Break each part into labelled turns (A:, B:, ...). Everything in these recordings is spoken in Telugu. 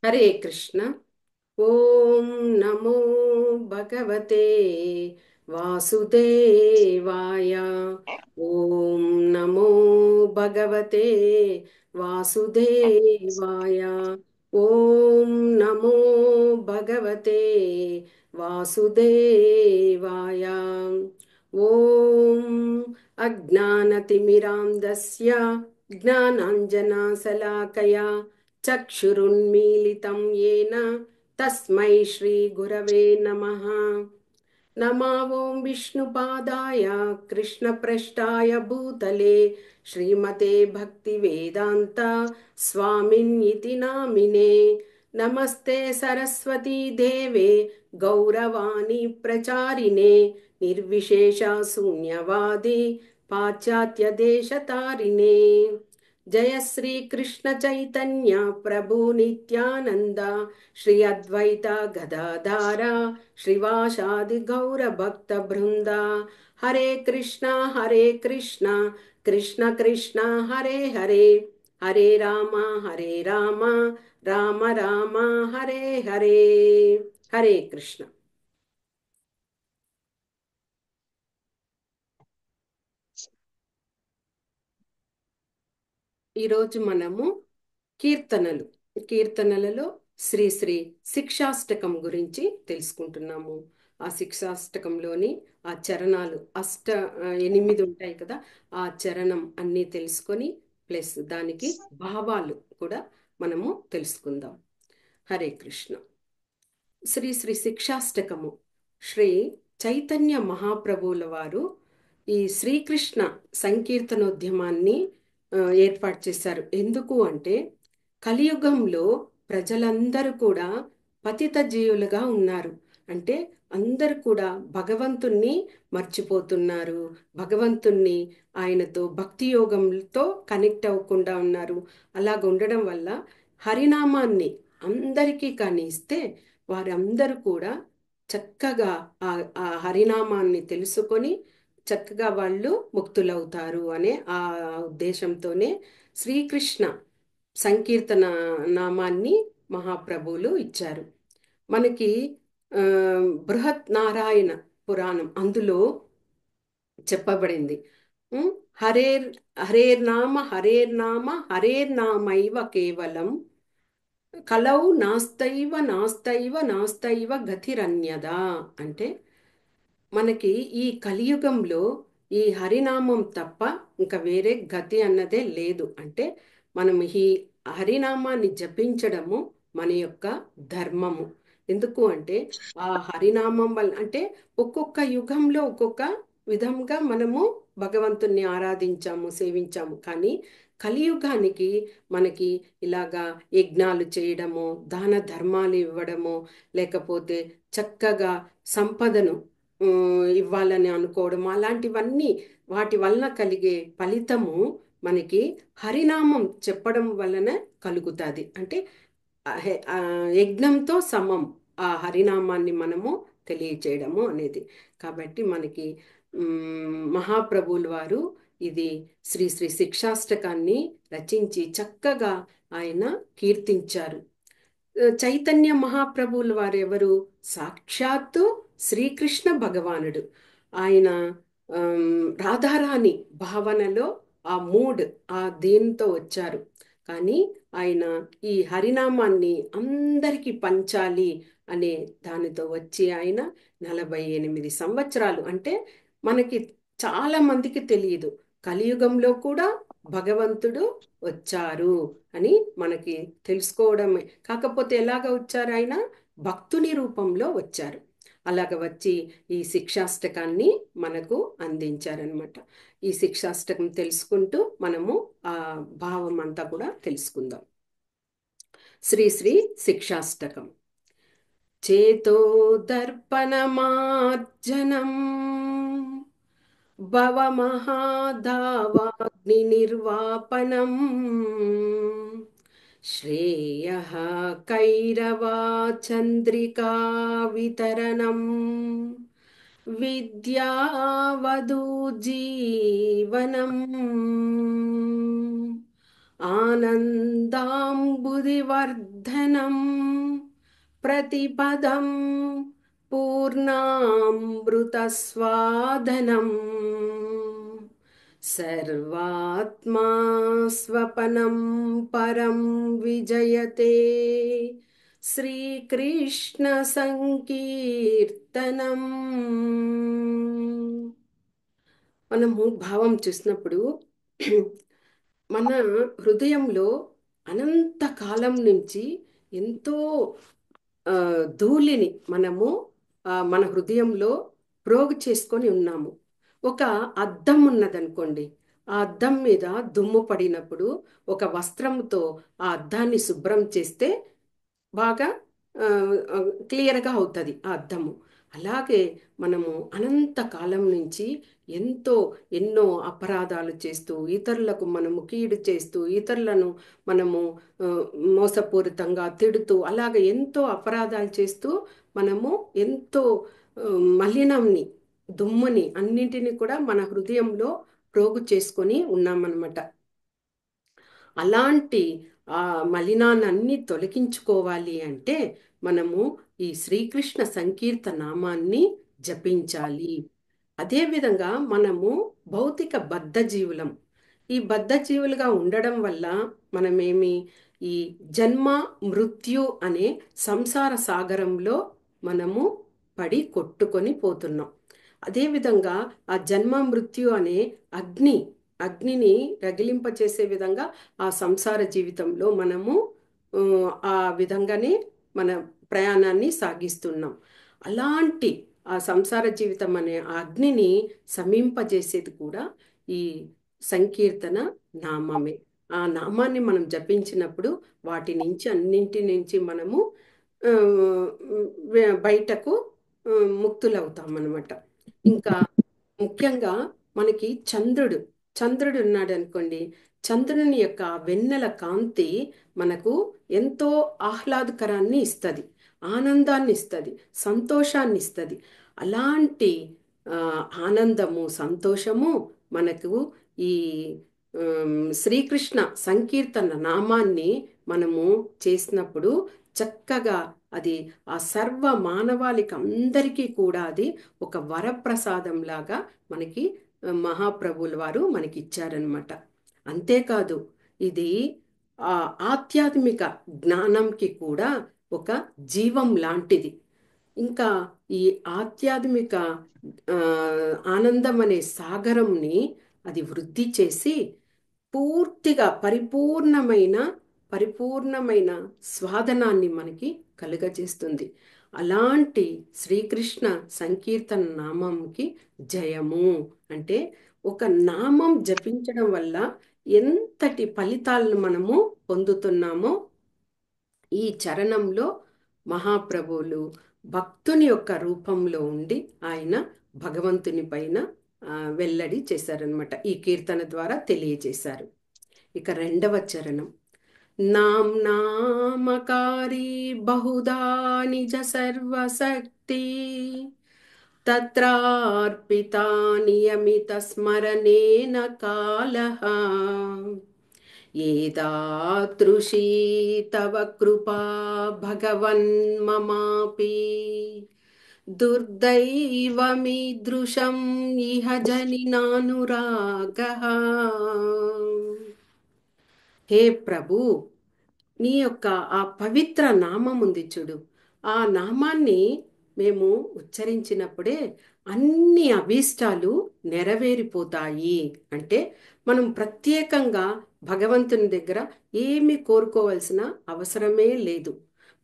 A: हरे कृष्ण। ओम नमो भगवते वासुदेवाय। ओम नमो भगवते वासुदेवाय। ओम नमो भगवते वासुदेवाय। ओम अज्ञानतिमिरान्धस्य ज्ञानाञ्जनशलाकया चक्षुरुन्मीलितं येन तस्मै श्रीगुरवे नमः। नमा ॐ विष्णुपादाय कृष्णप्रेष्ठाय भूतले श्रीमते भक्तिवेदान्त स्वामिन्निति नामिने। नमस्ते सरस्वती देवे गौरवाणी प्रचारिणे निर्विशेष शून्यवादी पाश्चात्य देशतारिणे। जय श्री कृष्ण चैतन्य प्रभु नित्यानंद श्री अद्वैत गदाधारा श्रीवासादि गौर भक्त वृंदा। हरे कृष्णा कृष्ण कृष्ण हरे हरे, हरे राम राम राम हरे हरे। हरे कृष्ण। ఈరోజు మనము కీర్తనలు కీర్తనలలో శ్రీ శ్రీ శిక్షాష్టకం గురించి తెలుసుకుంటున్నాము. ఆ శిక్షాష్టకంలోని ఆ చరణాలు ఎనిమిది ఉంటాయి కదా. ఆ చరణం అన్నీ తెలుసుకొని ప్లస్ దానికి భావాలు కూడా మనము తెలుసుకుందాం. హరే కృష్ణ. శ్రీ శ్రీ శిక్షాష్టకము శ్రీ చైతన్య మహాప్రభువుల వారు ఈ శ్రీకృష్ణ సంకీర్తనోద్యమాన్ని ఏర్పాటు చేశారు. ఎందుకు అంటే కలియుగంలో ప్రజలందరూ కూడా పతిత జీవులుగా ఉన్నారు. అంటే అందరూ కూడా భగవంతుణ్ణి మర్చిపోతున్నారు. భగవంతుణ్ణి ఆయనతో భక్తి యోగంతో కనెక్ట్ అవ్వకుండా ఉన్నారు. అలాగ ఉండడం వల్ల హరినామాన్ని అందరికీ కానిస్తే వారందరూ కూడా చక్కగా ఆ ఆ హరినామాన్ని తెలుసుకొని చక్కగా వాళ్ళు ముక్తులవుతారు అనే ఆ ఉద్దేశంతోనే శ్రీకృష్ణ సంకీర్తన నామాన్ని మహాప్రభువులు ఇచ్చారు మనకి. ఆ, బృహత్ నారాయణ పురాణం అందులో చెప్పబడింది. ఉం? హరేర్ హరేర్నామ హరేర్నామైవ కేవలం కలౌ నాస్తైవ గతిరన్యదా. అంటే మనకి ఈ కలియుగంలో ఈ హరినామం తప్ప ఇంకా వేరే గతి అన్నదే లేదు. అంటే మనం ఈ హరినామాన్ని జపించడము మన యొక్క ధర్మము. ఎందుకు అంటే ఆ హరినామం వల్ల అంటే ఒక్కొక్క యుగంలో ఒక్కొక్క విధంగా మనము భగవంతుణ్ణి ఆరాధించాము, సేవించాము. కానీ కలియుగానికి మనకి ఇలాగా యజ్ఞాలు చేయడము, దాన ధర్మాలు ఇవ్వడము, లేకపోతే చక్కగా సంపదను ఇవ్వాలని అనుకోవడం, అలాంటివన్నీ వాటి వలన కలిగే ఫలితము మనకి హరినామం చెప్పడం వలన కలుగుతుంది. అంటే యజ్ఞంతో సమం ఆ హరినామాన్ని మనము తెలియచేయడము అనేది. కాబట్టి మనకి మహాప్రభువుల వారు ఇది శ్రీ శ్రీ శిక్షాష్టకాన్ని రచించి చక్కగా ఆయన కీర్తించారు. చైతన్య మహాప్రభువుల వారు ఎవరు? సాక్షాత్తు శ్రీకృష్ణ భగవానుడు. ఆయన రాధారాణి భావనలో ఆ మూడ్ ఆ దీంతో వచ్చారు. కానీ ఆయన ఈ హరినామాన్ని అందరికీ పంచాలి అనే దానితో వచ్చి ఆయన 48 సంవత్సరాలు, అంటే మనకి చాలా మందికి తెలియదు కలియుగంలో కూడా భగవంతుడు వచ్చారు అని మనకి తెలుసుకోవడమే. కాకపోతే ఎలాగ వచ్చారు? ఆయన భక్తుని రూపంలో వచ్చారు. అలాగ వచ్చి ఈ శిక్షాష్టకాన్ని మనకు అందించారనమాట. ఈ శిక్షాష్టకం తెలుసుకుంటూ మనము ఆ భావం అంతా కూడా తెలుసుకుందాం. శ్రీ శ్రీ శిక్షాష్టకం. చేతో దర్పణమార్జనం భవమహాధావాగ్ని నిర్వాపనం శ్రేయః కైరవా చంద్రికా వితరణం విద్యావధూ జీవనం ఆనందాంబుదివర్ధనం ప్రతిపదం పూర్ణామృతస్వాదనం సర్వాత్మా స్వపనం పరం విజయతే శ్రీకృష్ణ సంకీర్తనం. మనము భావం చూసినప్పుడు మన హృదయంలో అనంత కాలం నుంచి ఎంతో ఆ, ధూళిని మనము మన హృదయంలో ప్రోగు చేసుకొని ఉన్నాము. ఒక అద్దం ఉన్నదనుకోండి. ఆ అద్దం మీద దుమ్ము పడినప్పుడు ఒక వస్త్రంతో ఆ అద్దాన్ని శుభ్రం చేస్తే బాగా ఆ, ఆ, క్లియర్గా అవుతుంది ఆ అద్దము. అలాగే మనము అనంత కాలం నుంచి ఎంతో ఎన్నో అపరాధాలు చేస్తూ ఇతరులకు మనము కీడు చేస్తూ ఇతరులను మనము ఆ, మోసపూరితంగా తిడుతూ అలాగే ఎంతో అపరాధాలు చేస్తూ మనము ఎంతో ఆ, మలినంని దుమ్ముని అన్నింటినీ కూడా మన హృదయంలో ప్రోగు చేసుకొని ఉన్నామన్నమాట. అలాంటి ఆ మలినాన్ని తొలగించుకోవాలి అంటే మనము ఈ శ్రీకృష్ణ సంకీర్త నామాన్ని జపించాలి. అదేవిధంగా మనము భౌతిక బద్ధజీవులం. ఈ బద్ధజీవులుగా ఉండడం వల్ల మనమేమి ఈ జన్మ మృత్యు అనే సంసార సాగరంలో మనము పడి కొట్టుకొని పోతున్నాం. అదేవిధంగా ఆ జన్మ మృత్యు అనే అగ్ని అగ్నిని రగిలింపచేసే విధంగా ఆ సంసార జీవితంలో మనము ఆ, ఆ విధంగానే మన ప్రయాణాన్ని సాగిస్తున్నాం. అలాంటి ఆ సంసార జీవితం అనే ఆ అగ్నిని సమీంపజేసేది కూడా ఈ సంకీర్తన నామమే. ఆ నామాన్ని మనం జపించినప్పుడు వాటి నుంచి అన్నింటి నుంచి మనము ఆ, బయటకు ముక్తులవుతాం అన్నమాట. ఇంకా ముఖ్యంగా మనకి చంద్రుడు ఉన్నాడు అనుకోండి. చంద్రుని యొక్క వెన్నెల కాంతి మనకు ఎంతో ఆహ్లాదకరాన్ని ఇస్తుంది, ఆనందాన్ని ఇస్తుంది, సంతోషాన్ని ఇస్తుంది. అలాంటి ఆ, ఆనందము సంతోషము మనకు ఈ శ్రీకృష్ణ సంకీర్తన నామాన్ని మనము చేసినప్పుడు చక్కగా అది ఆ సర్వ మానవాళికి అందరికీ కూడా అది ఒక వరప్రసాదం లాగా మనకి మహాప్రభువుల వారు మనకి ఇచ్చారనమాట. అంతేకాదు ఇది ఆ ఆధ్యాత్మిక జ్ఞానంకి కూడా ఒక జీవం లాంటిది. ఇంకా ఈ ఆధ్యాత్మిక ఆ, ఆనందం అనే సాగరంని అది వృద్ధి చేసి పూర్తిగా పరిపూర్ణమైన స్వాదనాన్ని మనకి కలుగజేస్తుంది. అలాంటి శ్రీకృష్ణ సంకీర్తన నామంకి జయము. అంటే ఒక నామం జపించడం వల్ల ఎంతటి ఫలితాలను మనము పొందుతున్నామో ఈ చరణంలో మహాప్రభువులు భక్తుని యొక్క రూపంలో ఉండి ఆయన భగవంతుని పైన వెల్లడి చేశారనమాట. ఈ కీర్తన ద్వారా తెలియజేశారు. ఇక రెండవ చరణం. నామ్నామకారి బహుదా నిజ సర్వశక్తి తత్రార్పితా నియమిత స్మరణేన కాలః ఏదాదృశీ తవ కృపా భగవన్ మమాపి దుర్దైవమీదృశం ఇహ జనినానురాగః. హే ప్రభు, నీ యొక్క ఆ పవిత్ర నామం ఉంది చూడు. ఆ నామాన్ని మేము ఉచ్చరించినప్పుడే అన్ని అభీష్టాలు నెరవేరిపోతాయి. అంటే మనం ప్రత్యేకంగా భగవంతుని దగ్గర ఏమి కోరుకోవాల్సిన అవసరమే లేదు.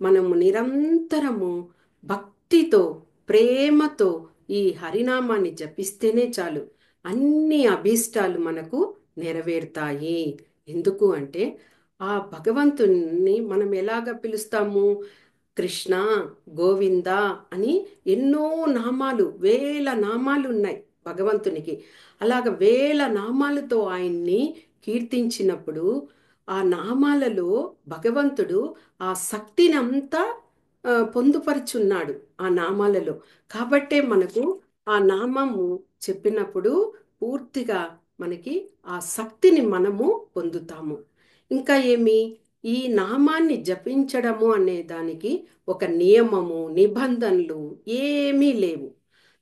A: మనము నిరంతరము భక్తితో ప్రేమతో ఈ హరినామాన్ని జపిస్తేనే చాలు, అన్ని అభీష్టాలు మనకు నెరవేరుతాయి. ఎందుకు అంటే ఆ భగవంతుని మనం ఎలాగ పిలుస్తాము? కృష్ణ, గోవింద అని ఎన్నో నామాలు, వేల నామాలు ఉన్నాయి భగవంతునికి. అలాగ వేల నామాలతో ఆయన్ని కీర్తించినప్పుడు ఆ నామాలలో భగవంతుడు ఆ శక్తిని అంతా పొందుపరుచున్నాడు ఆ నామాలలో. కాబట్టే మనకు ఆ నామము చెప్పినప్పుడు పూర్తిగా మనకి ఆ శక్తిని మనము పొందుతాము. ఇంకా ఏమి, ఈ నామాన్ని జపించడము అనే దానికి ఒక నియమము, నిబంధనలు ఏమీ లేవు.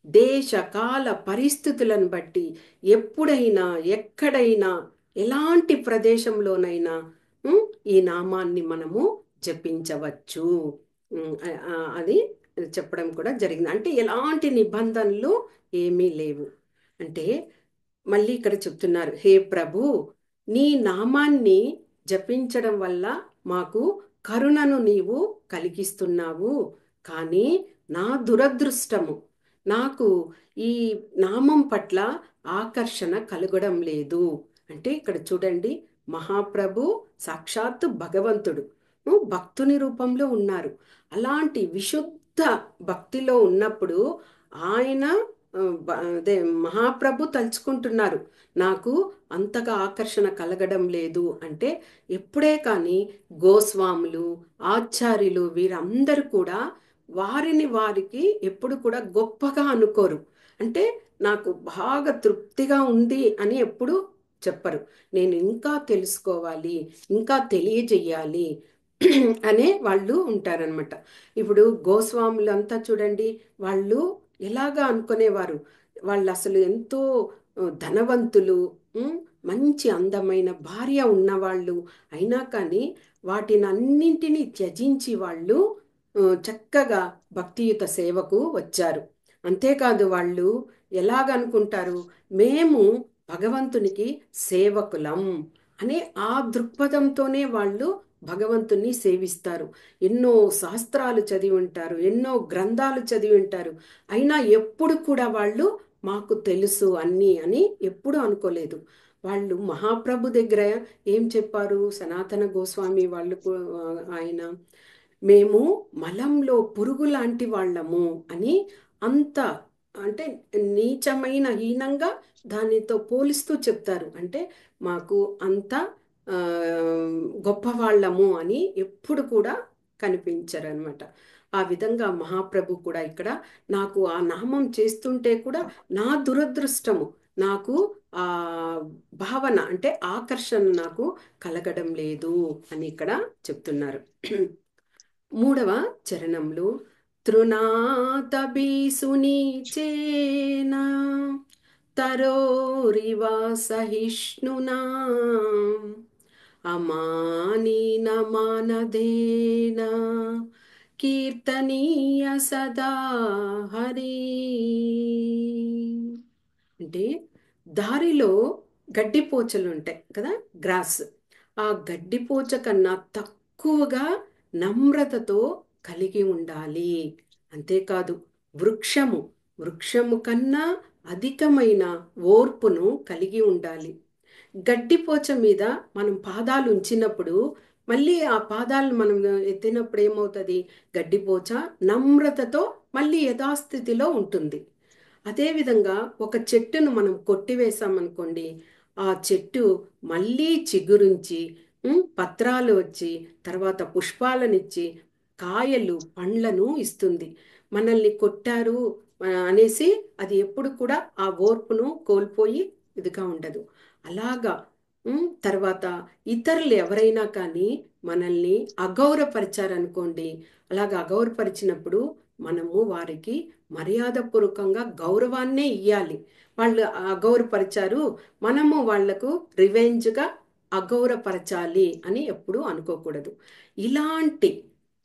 A: దేశ కాల పరిస్థితులను బట్టి ఎప్పుడైనా ఎక్కడైనా ఎలాంటి ప్రదేశంలోనైనా ఉమ్, ఈ నామాన్ని మనము జపించవచ్చు. అది చెప్పడం కూడా జరిగింది. అంటే ఎలాంటి నిబంధనలు ఏమీ లేవు. అంటే మళ్ళీ ఇక్కడ చెప్తున్నారు, హే ప్రభు, నీ నామాన్ని జపించడం వల్ల మాకు కరుణను నీవు కలిగిస్తున్నావు. కానీ నా దురదృష్టము, నాకు ఈ నామం పట్ల ఆకర్షణ కలగడం లేదు. అంటే ఇక్కడ చూడండి, మహాప్రభు సాక్షాత్తు భగవంతుడు భక్తుని రూపంలో ఉన్నారు. అలాంటి విశుద్ధ భక్తిలో ఉన్నప్పుడు ఆయన అదే మహాప్రభు తలుచుకుంటున్నారు, నాకు అంతగా ఆకర్షణ కలగడం లేదు అంటే. ఎప్పుడే కానీ గోస్వాములు, ఆచార్యులు వీరందరూ కూడా వారిని వారికి ఎప్పుడు కూడా గొప్పగా అనుకోరు. అంటే నాకు బాగా తృప్తిగా ఉంది అని ఎప్పుడు చెప్పరు. నేను ఇంకా తెలుసుకోవాలి, ఇంకా తెలియజేయాలి అనే వాళ్ళు ఉంటారనమాట. ఇప్పుడు గోస్వాములు అంతా చూడండి, వాళ్ళు ఎలాగా అనుకునేవారు, వాళ్ళు అసలు ఎంతో ధనవంతులు, ఉమ్, మంచి అందమైన భార్య ఉన్నవాళ్ళు అయినా కానీ వాటిని అన్నింటినీ త్యజించి వాళ్ళు చక్కగా భక్తియుత సేవకు వచ్చారు. అంతేకాదు వాళ్ళు ఎలాగనుకుంటారు, మేము భగవంతునికి సేవకులం అనే ఆ దృక్పథంతోనే వాళ్ళు భగవంతుని సేవిస్తారు. ఎన్నో శాస్త్రాలు చదివి ఉంటారు, ఎన్నో గ్రంథాలు చదివి ఉంటారు. అయినా ఎప్పుడు కూడా వాళ్ళు మాకు తెలుసు అన్నీ అని ఎప్పుడు అనుకోలేదు. వాళ్ళు మహాప్రభు దగ్గర ఏం చెప్పారు, సనాతన గోస్వామి వాళ్ళు ఆయన, మేము మలంలో పురుగు లాంటి వాళ్ళము అని, అంత అంటే నీచమైన హీనంగా దానితో పోలిస్తూ చెప్తారు. అంటే మాకు అంత ఆ, గొప్పవాళ్ళము అని ఎప్పుడు కూడా కనిపించరు అనమాట. ఆ విధంగా మహాప్రభు కూడా ఇక్కడ నాకు ఆ నామం చేస్తుంటే కూడా నా దురదృష్టము, నాకు ఆ భావన అంటే ఆకర్షణ నాకు కలగడం లేదు అని ఇక్కడ చెప్తున్నారు. మూడవ చరణంలో, తృణాతబీసుని చేనా తరోరివ సహిష్ణునా అమానీన మానదేన కీర్తనీయ సదా హరి. అంటే దారిలో గడ్డిపోచలు ఉంటాయి కదా, గ్రాస్. ఆ గడ్డిపోచ కన్నా తక్కువగా నమ్రతతో కలిగి ఉండాలి. అంతేకాదు వృక్షము, వృక్షము కన్నా అధికమైన ఓర్పును కలిగి ఉండాలి. గడ్డిపోచ మీద మనం పాదాలు ఉంచినప్పుడు మళ్ళీ ఆ పాదాలను మనం ఎత్తినప్పుడు ఏమవుతుంది, గడ్డిపోచ నమ్రతతో మళ్ళీ యథాస్థితిలో ఉంటుంది. అదేవిధంగా ఒక చెట్టును మనం కొట్టివేసామనుకోండి, ఆ చెట్టు మళ్ళీ చిగురించి పత్రాలు వచ్చి తర్వాత పుష్పాలనిచ్చి కాయలు పండ్లను ఇస్తుంది. మనల్ని కొట్టారు అనేసి అది ఎప్పుడు కూడా ఆ ఓర్పును కోల్పోయి ఇదిగా ఉండదు. అలాగా తర్వాత ఇతరులు ఎవరైనా కానీ మనల్ని అగౌరవపరిచారనుకోండి, అలాగ అగౌరవపరిచినప్పుడు మనము వారికి మర్యాదపూర్వకంగా గౌరవాన్నే ఇయ్యాలి. వాళ్ళు అగౌరవపరిచారు, మనము వాళ్లకు రివెంజ్గా అగౌరవపరచాలి అని ఎప్పుడూ అనుకోకూడదు. ఇలాంటి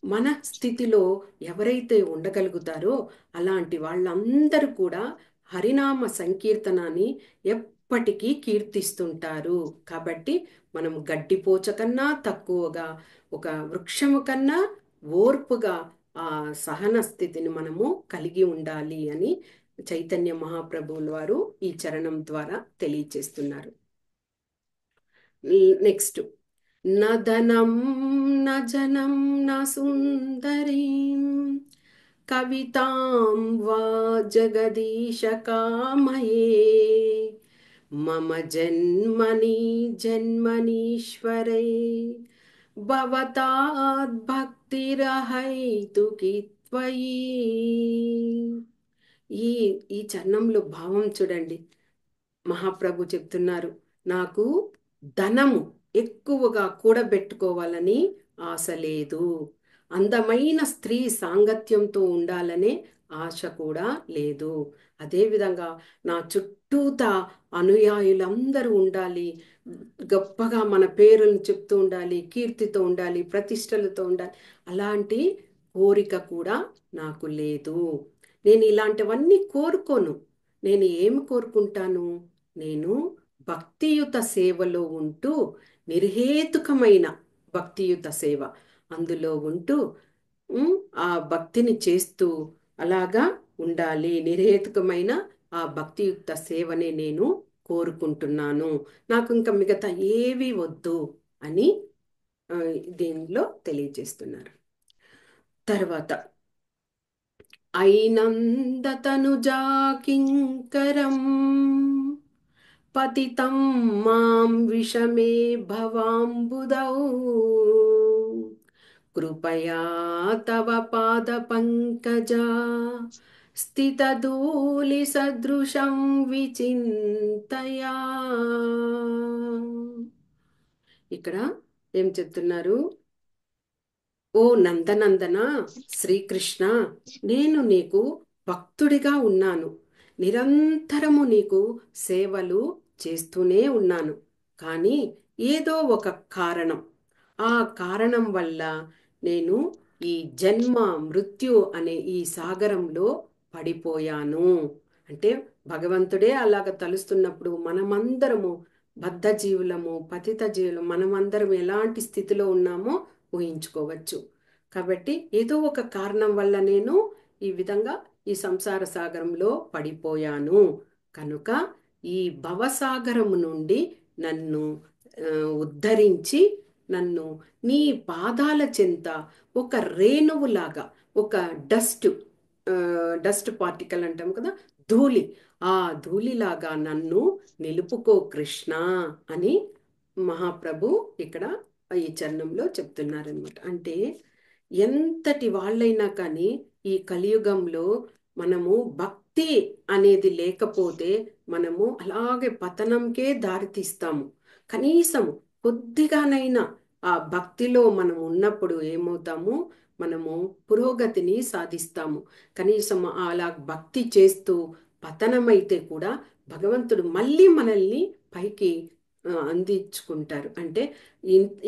A: మన స్థితిలో ఎవరైతే ఉండగలుగుతారో అలాంటి వాళ్ళందరూ కూడా హరినామ సంకీర్తనాన్ని ఎప్పటికీ కీర్తిస్తుంటారు. కాబట్టి మనం గడ్డిపోచ కన్నా తక్కువగా, ఒక వృక్షము కన్నా ఓర్పుగా ఆ సహన స్థితిని మనము కలిగి ఉండాలి అని చైతన్య మహాప్రభువుల వారు ఈ చరణం ద్వారా తెలియచేస్తున్నారు. నెక్స్ట్, నదనం నజనం సుందరీం కవితాం వా జగదీశ కామయే మమ జన్మని జన్మనీశ్వరే భవతాద్భక్తిరహైతుకి త్వయి. ఈ ఈ చరణంలో భావం చూడండి, మహాప్రభు చెప్తున్నారు, నాకు ధనము ఎక్కువగా కూడబెట్టుకోవాలని ఆశ లేదు. అందమైన స్త్రీ సాంగత్యంతో ఉండాలనే ఆశ కూడా లేదు. అదేవిధంగా నా చుట్టూతా అనుయాయులందరూ ఉండాలి, గొప్పగా మన పేరులను చెప్తూ ఉండాలి, కీర్తితో ఉండాలి, ప్రతిష్టలతో ఉండాలి, అలాంటి కోరిక కూడా నాకు లేదు. నేను ఇలాంటివన్నీ కోరుకోను. నేను ఏమి కోరుకుంటాను? నేను భక్తియుత సేవలో ఉంటూ, నిర్హేతుకమైన భక్తియుత సేవ అందులో ఉంటూ, ఉమ్, ఆ భక్తిని చేస్తూ అలాగా ఉండాలి. నిర్హేతుకమైన ఆ భక్తియుక్త సేవనే నేను కోరుకుంటున్నాను. నాకు ఇంకా మిగతా ఏవి వద్దు అని ఆ, దీనిలో తెలియజేస్తున్నారు. తర్వాత అయినందతనుజాకింకరం పతితం మాం విషమే భవాంబుదౌ కృపయా తవ పాద పంకజా స్థితధూళి సదృశం విచింతయా. ఇక్కడ ఏం చెప్తున్నారు? ఓ నందనందన, శ్రీకృష్ణ, నేను నీకు భక్తుడిగా ఉన్నాను. నిరంతరము నీకు సేవలు చేస్తూనే ఉన్నాను. కానీ ఏదో ఒక కారణం, ఆ కారణం వల్ల నేను ఈ జన్మ మృత్యు అనే ఈ సాగరంలో పడిపోయాను. అంటే భగవంతుడే అలాగ తలుస్తున్నప్పుడు మనమందరము బద్ధ జీవులము, పతిత జీవులము, మనమందరం ఎలాంటి స్థితిలో ఉన్నామో ఊహించుకోవచ్చు. కాబట్టి ఏదో ఒక కారణం వల్ల నేను ఈ విధంగా ఈ సంసార సాగరంలో పడిపోయాను. కనుక ఈ భవసాగరము నుండి నన్ను ఆ, ఉద్ధరించి నన్ను నీ పాదాల చెంత ఒక రేణువులాగా, ఒక డస్ట్ డస్ట్ పార్టికల్ అంటాం కదా, ధూళి, ఆ ధూళిలాగా నన్ను నిలుపుకో కృష్ణ అని మహాప్రభు ఇక్కడ ఈ చరణంలో చెప్తున్నారనమాట. అంటే ఎంతటి వాళ్ళైనా కానీ ఈ కలియుగంలో మనము భక్తి అనేది లేకపోతే మనము అలాగే పతనంకే దారితీస్తాము. కనీసం కొద్దిగానైనా ఆ భక్తిలో మనం ఉన్నప్పుడు ఏమవుతాము? మనము పురోగతిని సాధిస్తాము. కనీసం అలా భక్తి చేస్తూ పతనమైతే కూడా భగవంతుడు మళ్ళీ మనల్ని పైకి అందించుకుంటారు. అంటే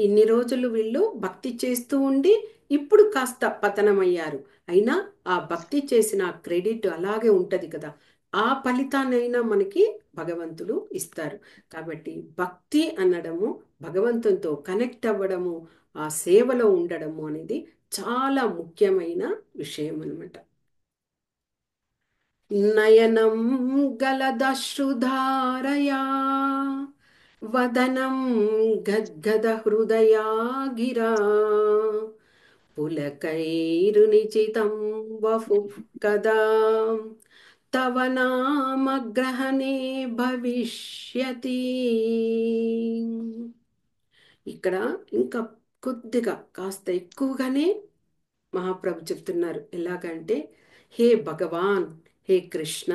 A: ఇన్ని రోజులు వీళ్ళు భక్తి చేస్తూ ఉండి ఇప్పుడు కాస్త పతనమయ్యారు. అయినా ఆ భక్తి చేసిన క్రెడిట్ అలాగే ఉంటది కదా, ఆ ఫలితాన్నైనా మనకి భగవంతుడు ఇస్తారు. కాబట్టి భక్తి అనడము, భగవంతునితో కనెక్ట్ అవ్వడము, ఆ సేవలో ఉండడము అనేది చాలా ముఖ్యమైన విషయం అన్నమాట. నయనం గలదశ్రుధారయా వదనం గద్గద హృదయా గిరా పులకైరునిచితం వపుః కదా తవ నామగ్రహణే భవిష్యతి. ఇక్కడ ఇంకా కొద్దిగా కాస్త ఎక్కువగానే మహాప్రభు చెప్తున్నారు. ఎలాగంటే, హే భగవాన్, హే కృష్ణ,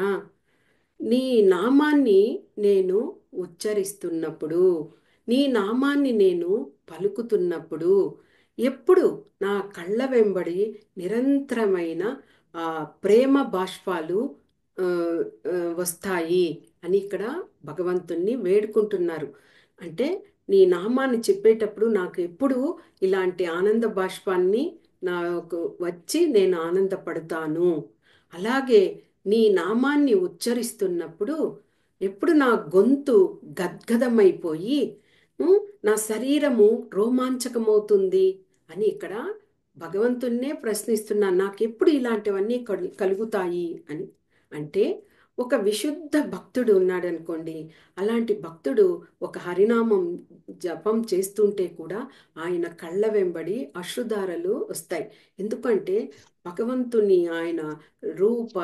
A: నీ నామాన్ని నేను ఉచ్చరిస్తున్నప్పుడు, నీ నామాన్ని నేను పలుకుతున్నప్పుడు ఎప్పుడు నా కళ్ళ వెంబడి నిరంతరమైన ఆ ప్రేమ బాష్పాలు ఆ, వస్తాయి అని ఇక్కడ భగవంతుణ్ణి వేడుకుంటున్నారు. అంటే నీ నామాన్ని చెప్పేటప్పుడు నాకు ఎప్పుడు ఇలాంటి ఆనంద బాష్పాన్ని నాకు వచ్చి నేను ఆనందపడతాను. అలాగే నీ నామాన్ని ఉచ్చరిస్తున్నప్పుడు ఎప్పుడు నా గొంతు గద్గదమైపోయి నా శరీరము రోమాంచకమవుతుంది అని ఇక్కడ భగవంతున్నే ప్రశ్నిస్తున్నాను. నాకెప్పుడు ఇలాంటివన్నీ కలుగుతాయి అని. అంటే ఒక విశుద్ధ భక్తుడు ఉన్నాడు అనుకోండి, అలాంటి భక్తుడు ఒక హరినామం జపం చేస్తుంటే కూడా ఆయన కళ్ళ వెంబడి అశ్రుధారలు వస్తాయి. ఎందుకంటే భగవంతుని ఆయన రూప,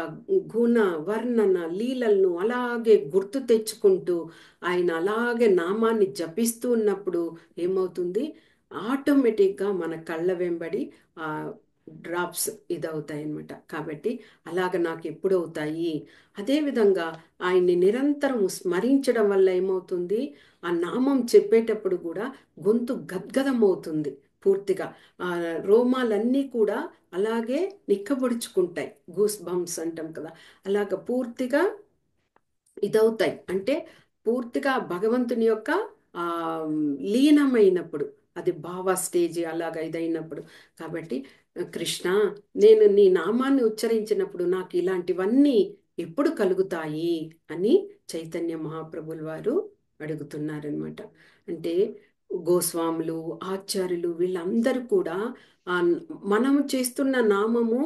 A: గుణ, వర్ణన, లీలలను అలాగే గుర్తు తెచ్చుకుంటూ ఆయన అలాగే నామాన్ని జపిస్తూ ఉన్నప్పుడు ఏమవుతుంది? ఆటోమేటిక్గా మన కళ్ళ వెంబడి ఆ డ్రాప్స్ ఇదవుతాయి అన్నమాట. కాబట్టి అలాగ నాకు ఎప్పుడు అవుతాయి. అదేవిధంగా ఆయన్ని నిరంతరం స్మరించడం వల్ల ఏమవుతుంది, ఆ నామం చెప్పేటప్పుడు కూడా గొంతు గద్గదం అవుతుంది పూర్తిగా. ఆ రోమాలన్నీ కూడా అలాగే నిక్కబొడుచుకుంటాయి. గూస్ బంప్స్ అంటాం కదా, అలాగ పూర్తిగా ఇదవుతాయి. అంటే పూర్తిగా భగవంతుని యొక్క ఆ లీనమైనప్పుడు, అది భావ స్టేజ్ అలాగా ఇదైనప్పుడు. కాబట్టి కృష్ణ, నేను నీ నామాన్ని ఉచ్చరించినప్పుడు నాకు ఇలాంటివన్నీ ఎప్పుడు కలుగుతాయి అని చైతన్య మహాప్రభుల వారు అడుగుతున్నారనమాట. అంటే గోస్వాములు, ఆచార్యులు వీళ్ళందరూ కూడా ఆ మనము చేస్తున్న నామము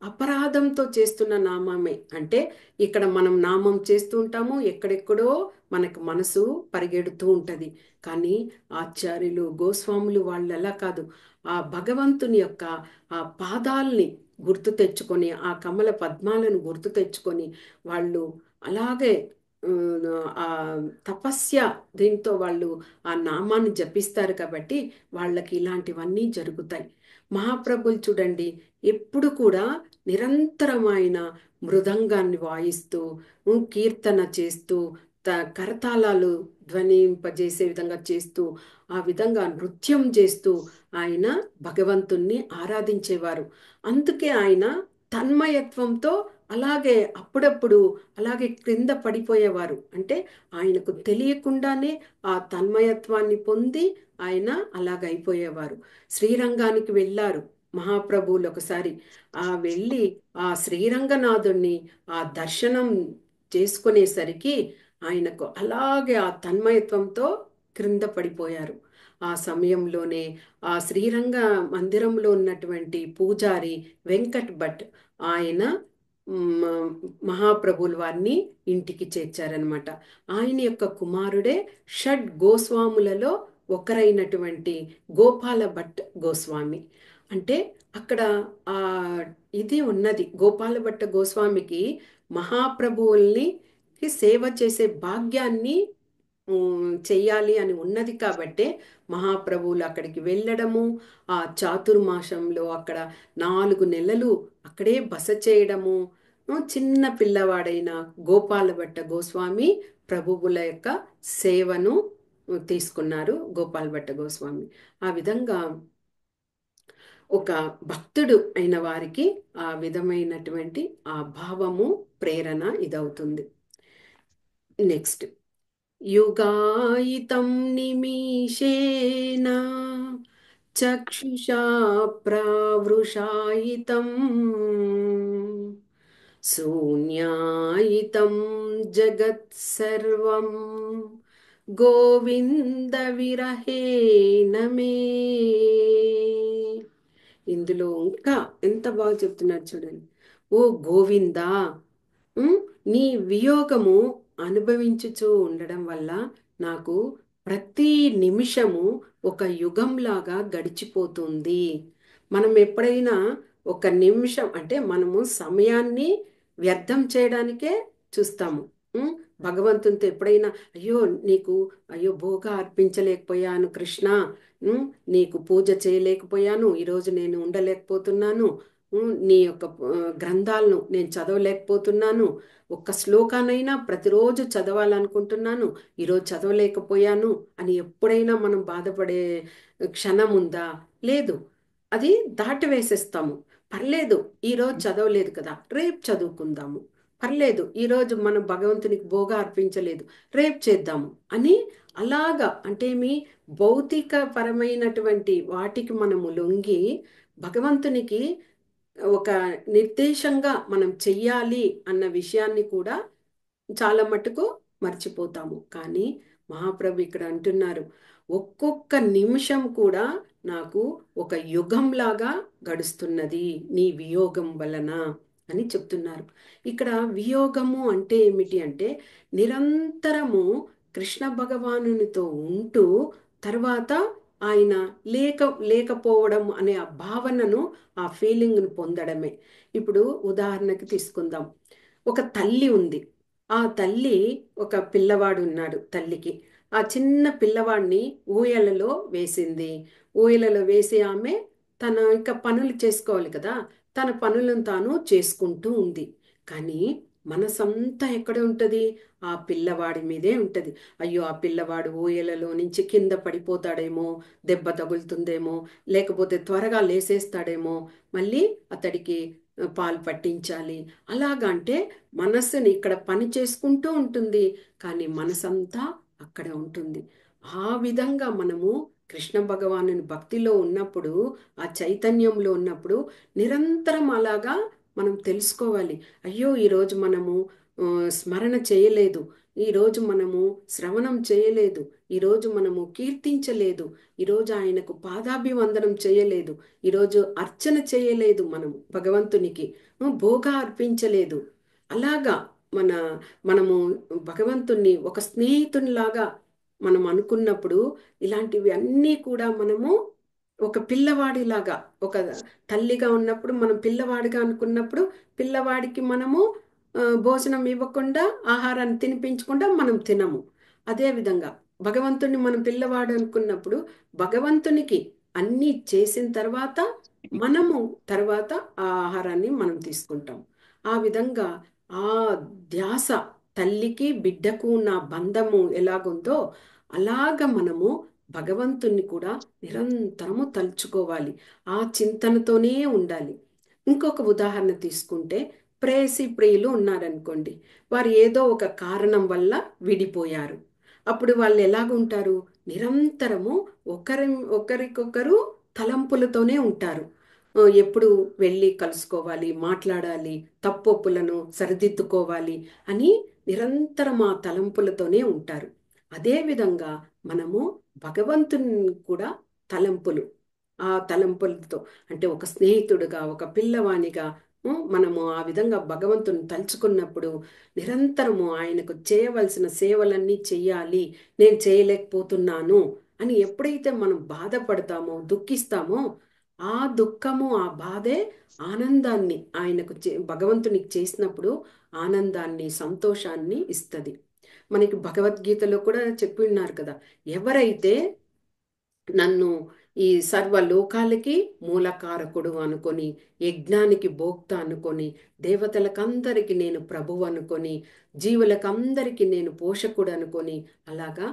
A: అపరాధంతో చేస్తున్న నామమే. అంటే ఇక్కడ మనం నామం చేస్తూ ఉంటాము, ఎక్కడెక్కడో మనకు మనసు పరిగెడుతూ ఉంటుంది. కానీ ఆచార్యులు, గోస్వాములు వాళ్ళు అలా కాదు. ఆ భగవంతుని యొక్క ఆ పాదాల్ని గుర్తు తెచ్చుకొని, ఆ కమల పద్మాలను గుర్తు తెచ్చుకొని వాళ్ళు అలాగే ఉమ్, ఆ తపస్య దీంతో వాళ్ళు ఆ నామాన్ని జపిస్తారు. కాబట్టి వాళ్ళకి ఇలాంటివన్నీ జరుగుతాయి. మహాప్రభులు చూడండి, ఎప్పుడు కూడా నిరంతరమైన మృదంగాన్ని వాయిస్తూ కీర్తన చేస్తూ కరతాళాలు ధ్వనింపజేసే విధంగా చేస్తూ, ఆ విధంగా నృత్యం చేస్తూ ఆయన భగవంతుణ్ణి ఆరాధించేవారు. అందుకే ఆయన తన్మయత్వంతో అలాగే అప్పుడప్పుడు అలాగే క్రింద పడిపోయేవారు. అంటే ఆయనకు తెలియకుండానే ఆ తన్మయత్వాన్ని పొంది ఆయన అలాగైపోయేవారు. శ్రీరంగానికి వెళ్ళారు మహాప్రభువులు ఒకసారి. ఆ వెళ్ళి ఆ శ్రీరంగనాథుణ్ణి ఆ దర్శనం చేసుకునేసరికి ఆయనకు అలాగే ఆ తన్మయత్వంతో క్రింద పడిపోయారు. ఆ సమయంలోనే ఆ శ్రీరంగ మందిరంలో ఉన్నటువంటి పూజారి వెంకట్ భట్ ఆయన మ- మహాప్రభుల వారిని ఇంటికి చేర్చారనమాట. ఆయన యొక్క కుమారుడే షడ్ గోస్వాములలో ఒకరైనటువంటి గోపాల భట్ గోస్వామి. అంటే అక్కడ ఆ ఇది ఉన్నది. గోపాల భట్ట గోస్వామికి మహాప్రభువుల్ని సేవ చేసే భాగ్యాన్ని చెయ్యాలి అని ఉన్నది. కాబట్టే మహాప్రభువులు అక్కడికి వెళ్ళడము, ఆ చాతుర్మాసంలో అక్కడ 4 నెలలు అక్కడే బస చేయడము. చిన్న పిల్లవాడైన గోపాల భట్ట గోస్వామి ప్రభువుల యొక్క సేవను తీసుకున్నారు. గోపాల భట్ట గోస్వామి ఆ విధంగా ఒక భక్తుడు అయిన వారికి ఆ విధమైనటువంటి ఆ భావము, ప్రేరణ ఇదవుతుంది. నెక్స్ట్, యుగాయితం నిమిషేన చక్షుషా ప్రావృషాయితం శూన్యాయితం జగత్సర్వం గోవింద విరహేణ మే. ఇందులో ఇంకా ఎంత బాగా చెప్తున్నారు చూడండి. ఓ గోవిందా, ఉమ్, నీ వియోగము అనుభవించుచూ ఉండడం వల్ల నాకు ప్రతి నిమిషము ఒక యుగంలాగా గడిచిపోతుంది. మనం ఎప్పుడైనా ఒక నిమిషం అంటే మనము సమయాన్ని వ్యర్థం చేయడానికే చూస్తాము. ఉమ్, భగవంతునితో ఎప్పుడైనా అయ్యో నీకు అయ్యో భోగా అర్పించలేకపోయాను కృష్ణ, ఉమ్, నీకు పూజ చేయలేకపోయాను, ఈరోజు నేను ఉండలేకపోతున్నాను, నీ యొక్క గ్రంథాలను నేను చదవలేకపోతున్నాను, ఒక్క శ్లోకానైనా ప్రతిరోజు చదవాలనుకుంటున్నాను, ఈరోజు చదవలేకపోయాను అని ఎప్పుడైనా మనం బాధపడే క్షణం ఉందా? లేదు. అది దాటి వేసేస్తాము. పర్లేదు, ఈరోజు చదవలేదు కదా, రేపు చదువుకుందాము. పర్లేదు, ఈరోజు మనం భగవంతునికి భోగా అర్పించలేదు, రేపు చేద్దాము అని అలాగా. అంటే మీ భౌతిక పరమైనటువంటి వాటికి మనము లొంగి భగవంతునికి ఒక నిర్దేశంగా మనం చెయ్యాలి అన్న విషయాన్ని కూడా చాలా మటుకు మర్చిపోతాము. కానీ మహాప్రభు ఇక్కడ అంటున్నారు, ఒక్కొక్క నిమిషం కూడా నాకు ఒక యుగంలాగా గడుస్తున్నది నీ వియోగం వలన అని చెప్తున్నారు. ఇక్కడ వియోగము అంటే ఏమిటి అంటే నిరంతరము కృష్ణ భగవానునితో ఉంటూ తర్వాత ఆయన లేకపోవడం అనే ఆ భావనను, ఆ ఫీలింగ్ను పొందడమే. ఇప్పుడు ఉదాహరణకి తీసుకుందాం. ఒక తల్లి ఉంది. ఆ తల్లి, ఒక పిల్లవాడు ఉన్నాడు తల్లికి. ఆ చిన్న పిల్లవాడిని ఊయలలో వేసింది. ఊయలలో వేసి ఆమె తన ఇంకా పనులు చేసుకోవాలి కదా, తన పనులను తాను చేసుకుంటూ ఉంది. కానీ మనసంతా ఎక్కడ ఉంటుంది? ఆ పిల్లవాడి మీదే ఉంటుంది. అయ్యో, ఆ పిల్లవాడు ఊయలలో నుంచి కింద పడిపోతాడేమో, దెబ్బ తగులుతుందేమో, లేకపోతే త్వరగా లేసేస్తాడేమో, మళ్ళీ అతడికి పాలు పట్టించాలి. అలాగా అంటే మనస్సుని ఇక్కడ పని చేసుకుంటూ ఉంటుంది, కానీ మనసంతా అక్కడ ఉంటుంది. ఆ విధంగా మనము కృష్ణ భగవానుని భక్తిలో ఉన్నప్పుడు, ఆ చైతన్యంలో ఉన్నప్పుడు నిరంతరం అలాగా మనం తెలుసుకోవాలి. అయ్యో, ఈరోజు మనము స్మరణ చేయలేదు, ఈరోజు మనము శ్రవణం చేయలేదు, ఈరోజు మనము కీర్తించలేదు, ఈరోజు ఆయనకు పాదాభివందనం చేయలేదు, ఈరోజు అర్చన చేయలేదు, మనము భగవంతునికి భోగా అర్పించలేదు. అలాగా మన మనము భగవంతుణ్ణి ఒక స్నేహితునిలాగా మనం అనుకున్నప్పుడు, ఇలాంటివి అన్నీ కూడా మనము ఒక పిల్లవాడిలాగా, ఒక తల్లిగా ఉన్నప్పుడు మనం పిల్లవాడిగా అనుకున్నప్పుడు, పిల్లవాడికి మనము భోజనం ఇవ్వకుండా, ఆహారాన్ని తినిపించకుండా మనం తినము. అదేవిధంగా భగవంతుని మనం పిల్లవాడు అనుకున్నప్పుడు, భగవంతునికి అన్నీ చేసిన తర్వాత మనము తర్వాత ఆ ఆహారాన్ని మనం తీసుకుంటాం. ఆ విధంగా ఆ ధ్యాస, తల్లికి బిడ్డకు ఉన్న బంధము ఎలాగుందో అలాగ మనము భగవంతుణ్ణి కూడా నిరంతరము తలుచుకోవాలి. ఆ చింతనతోనే ఉండాలి. ఇంకొక ఉదాహరణ తీసుకుంటే, ప్రేయసి ప్రియులు ఉన్నారనుకోండి. వారు ఏదో ఒక కారణం వల్ల విడిపోయారు. అప్పుడు వాళ్ళు ఎలాగుంటారు? నిరంతరము ఒకరి ఒకరికొకరు తలంపులతోనే ఉంటారు. ఎప్పుడు వెళ్ళి కలుసుకోవాలి, మాట్లాడాలి, తప్పొప్పులను సరిదిద్దుకోవాలి అని నిరంతరం ఆ తలంపులతోనే ఉంటారు. అదేవిధంగా మనము భగవంతుని కూడా తలంపులు, ఆ తలంపులతో అంటే ఒక స్నేహితుడుగా, ఒక పిల్లవానిగా మనము ఆ విధంగా భగవంతుని తలుచుకున్నప్పుడు నిరంతరము ఆయనకు చేయవలసిన సేవలన్నీ చెయ్యాలి, నేను చేయలేకపోతున్నాను అని ఎప్పుడైతే మనం బాధపడతామో, దుఃఖిస్తామో, ఆ దుఃఖము, ఆ బాధే ఆనందాన్ని ఆయనకు భగవంతునికి చేసినప్పుడు ఆనందాన్ని, సంతోషాన్ని ఇస్తుంది. మనకి భగవద్గీతలో కూడా చెప్పి ఉన్నారు కదా, ఎవరైతే నన్ను ఈ సర్వ లోకాలకి మూలకారకుడు అనుకొని, యజ్ఞానికి భోక్త అనుకొని, దేవతలకందరికి నేను ప్రభువు అనుకొని, జీవులకందరికి నేను పోషకుడు అనుకొని అలాగా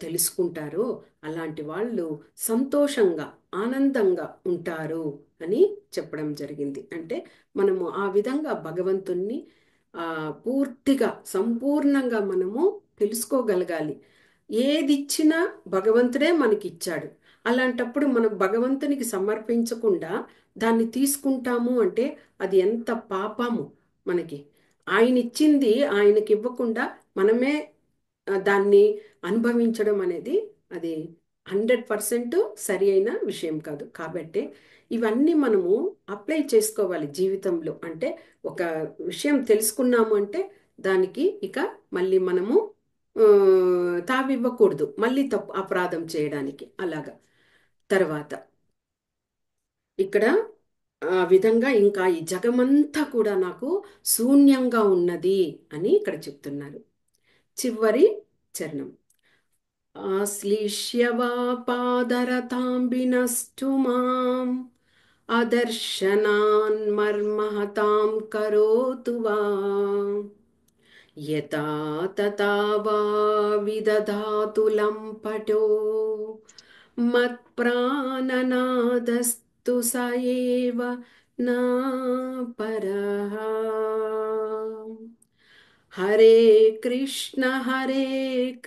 A: తెలుసుకుంటారో, అలాంటి వాళ్ళు సంతోషంగా, ఆనందంగా ఉంటారు అని చెప్పడం జరిగింది. అంటే మనము ఆ విధంగా భగవంతుణ్ణి పూర్తిగా, సంపూర్ణంగా మనము తెలుసుకోగలగాలి. ఏదిచ్చినా భగవంతుడే మనకిచ్చాడు. అలాంటప్పుడు మనం భగవంతునికి సమర్పించకుండా దాన్ని తీసుకుంటాము అంటే అది ఎంత పాపము మనకి. ఆయన ఇచ్చింది ఆయనకి ఇవ్వకుండా మనమే దాన్ని అనుభవించడం అనేది అది 100% సరి అయిన విషయం కాదు. కాబట్టి ఇవన్నీ మనము అప్లై చేసుకోవాలి జీవితంలో. అంటే ఒక విషయం తెలుసుకున్నాము అంటే దానికి ఇక మళ్ళీ మనము తావివ్వకూడదు, మళ్ళీ తప్పు అపరాధం చేయడానికి అలాగా. తర్వాత ఇక్కడ ఆ విధంగా ఇంకా ఈ జగమంతా కూడా నాకు శూన్యంగా ఉన్నది అని ఇక్కడ చెప్తున్నారు. చివరి చరణం. ఆశ్లిష్య వా పాదరతాంబినస్తు మాం అదర్శనాన్ మర్మహతాం కరోతు వా యతా తథా వా విదధాతు లంపటో మత్ప్రాణనాదస్తు స ఏవ నా పరః. హరే కృష్ణ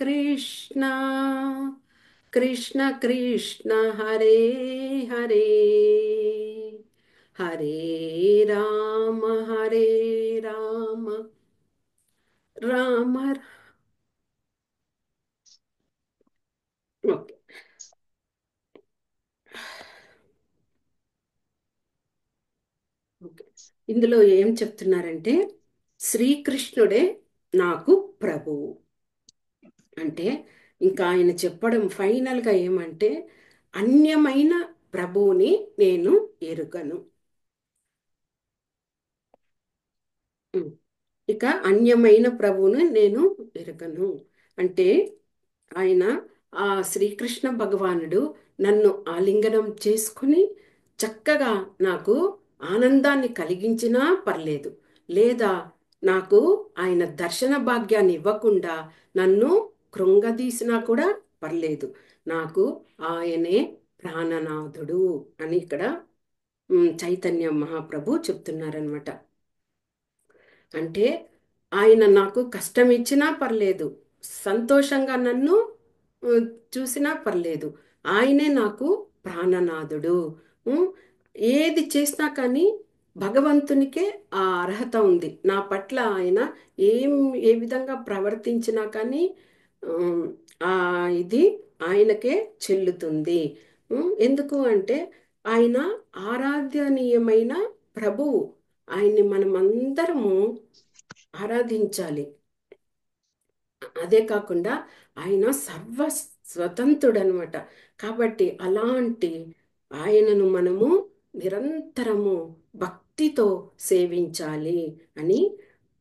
A: కృష్ణ కృష్ణ కృష్ణ హరే హరే, హరే రామ హరే రామ రామ ఓకే. ఓకే. ఇందులో ఏం చెప్తున్నారంటే, శ్రీకృష్ణుడే నాకు ప్రభువు అంటే, ఇంకా ఆయన చెప్పడం ఫైనల్గా ఏమంటే, అన్యమైన ప్రభువుని నేను ఎరుగను. ఉం. ఇక అన్యమైన ప్రభువును నేను ఎరుగను అంటే, ఆయన ఆ శ్రీకృష్ణ భగవానుడు నన్ను ఆలింగనం చేసుకుని చక్కగా నాకు ఆనందాన్ని కలిగించినా పర్లేదు, లేదా నాకు ఆయన దర్శన భాగ్యాన్ని ఇవ్వకుండా నన్ను కృంగదీసినా కూడా పర్లేదు. నాకు ఆయనే ప్రాణనాథుడు అని ఇక్కడ చైతన్య మహాప్రభు చెప్తున్నారనమాట. అంటే ఆయన నాకు కష్టం ఇచ్చినా పర్లేదు, సంతోషంగా నన్ను ఆ, చూసినా పర్లేదు, ఆయనే నాకు ప్రాణనాథుడు. ఉం, ఏది చేసినా కానీ భగవంతునికే ఆ అర్హత ఉంది. నా పట్ల ఆయన ఏం ఏ విధంగా ప్రవర్తించినా కానీ ఉం, ఆ ఇది ఆయనకే చెల్లుతుంది. ఎందుకు అంటే ఆయన ఆరాధనీయమైన ప్రభువు. ఆయన్ని మనమందరము ఆరాధించాలి. అదే కాకుండా ఆయన సర్వ స్వతంత్రుడు అనమాట. కాబట్టి అలాంటి ఆయనను మనము నిరంతరము భక్తితో సేవించాలి అని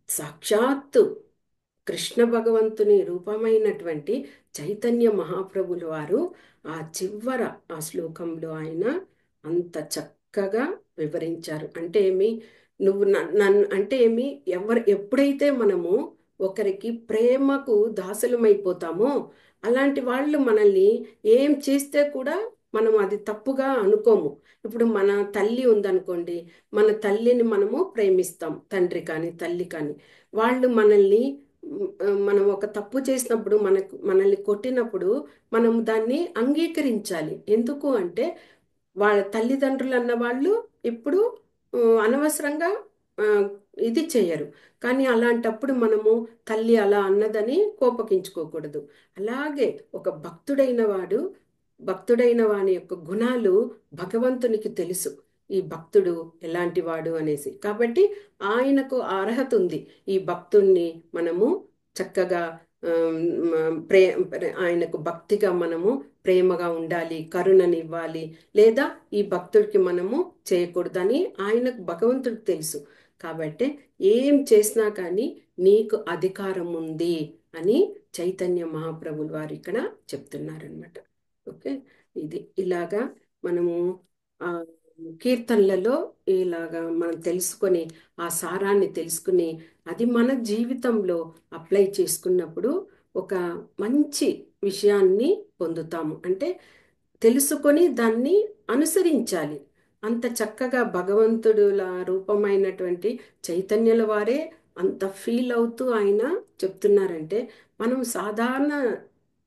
A: సాక్షాత్తు కృష్ణ భగవంతుని రూపమైనటువంటి చైతన్య మహాప్రభులు వారు ఆ చివర ఆ శ్లోకంలో ఆయన అంత చక్కగా వివరించారు. అంటే ఏమి, నువ్వు నన్ను అంటే ఏమి, ఎప్పుడైతే మనము ఒకరికి ప్రేమకు దాసులమైపోతామో అలాంటి వాళ్ళు మనల్ని ఏం చేస్తే కూడా మనం అది తప్పుగా అనుకోము. ఇప్పుడు మన తల్లి ఉందనుకోండి, మన తల్లిని మనము ప్రేమిస్తాం, తండ్రి కానీ తల్లి కానీ. వాళ్ళు మనల్ని మనం ఒక తప్పు చేసినప్పుడు, మనల్ని కొట్టినప్పుడు మనం దాన్ని అంగీకరించాలి. ఎందుకు అంటే వాళ్ళ తల్లిదండ్రులు అన్న వాళ్ళు ఇప్పుడు అనవసరంగా ఆ, ఇది చేయరు. కానీ అలాంటప్పుడు మనము తల్లి అలా అన్నదని కోపగించుకోకూడదు. అలాగే ఒక భక్తుడైన వాని యొక్క గుణాలు భగవంతునికి తెలుసు. ఈ భక్తుడు ఎలాంటి వాడు అనేసి, కాబట్టి ఆయనకు ఆ అర్హత ఉంది. ఈ భక్తుణ్ణి మనము చక్కగా ఆయనకు భక్తిగా మనము ప్రేమగా ఉండాలి, కరుణనివ్వాలి, లేదా ఈ భక్తుడికి మనము చేయకూడదని ఆయనకు భగవంతుడికి తెలుసు. కాబట్టి ఏం చేసినా కానీ నీకు అధికారం ఉంది అని చైతన్య మహాప్రభులు వారు ఇక్కడ చెప్తున్నారనమాట. ఓకే, ఇది ఇలాగా మనము ఆ కీర్తనలలో ఇలాగా మనం తెలుసుకొని, ఆ సారాన్ని తెలుసుకుని అది మన జీవితంలో అప్లై చేసుకున్నప్పుడు ఒక మంచి విషయాన్ని పొందుతాము. అంటే తెలుసుకొని దాన్ని అనుసరించాలి. అంత చక్కగా భగవంతుడుల రూపమైనటువంటి చైతన్యుల వారే అంత ఫీల్ అవుతూ ఆయన చెప్తున్నారంటే మనం సాధారణ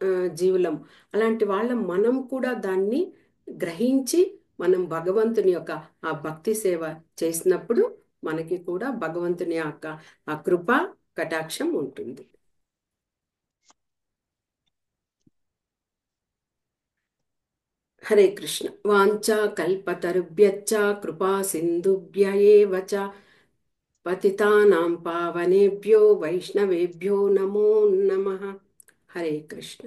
A: ఆ, జీవులం. అలాంటి మనం కూడా దాన్ని గ్రహించి మనం భగవంతుని యొక్క ఆ భక్తి సేవ చేసినప్పుడు మనకి కూడా భగవంతుని యొక్క ఆ కృప కటాక్షం ఉంటుంది. హరే కృష్ణ. వాంఛా కల్పతరుభ్యశ్చ కృపా సింధుభ్య ఏవ చ పతితానాం పావనేభ్యో వైష్ణవేభ్యో నమో నమః. హరే కృష్ణ.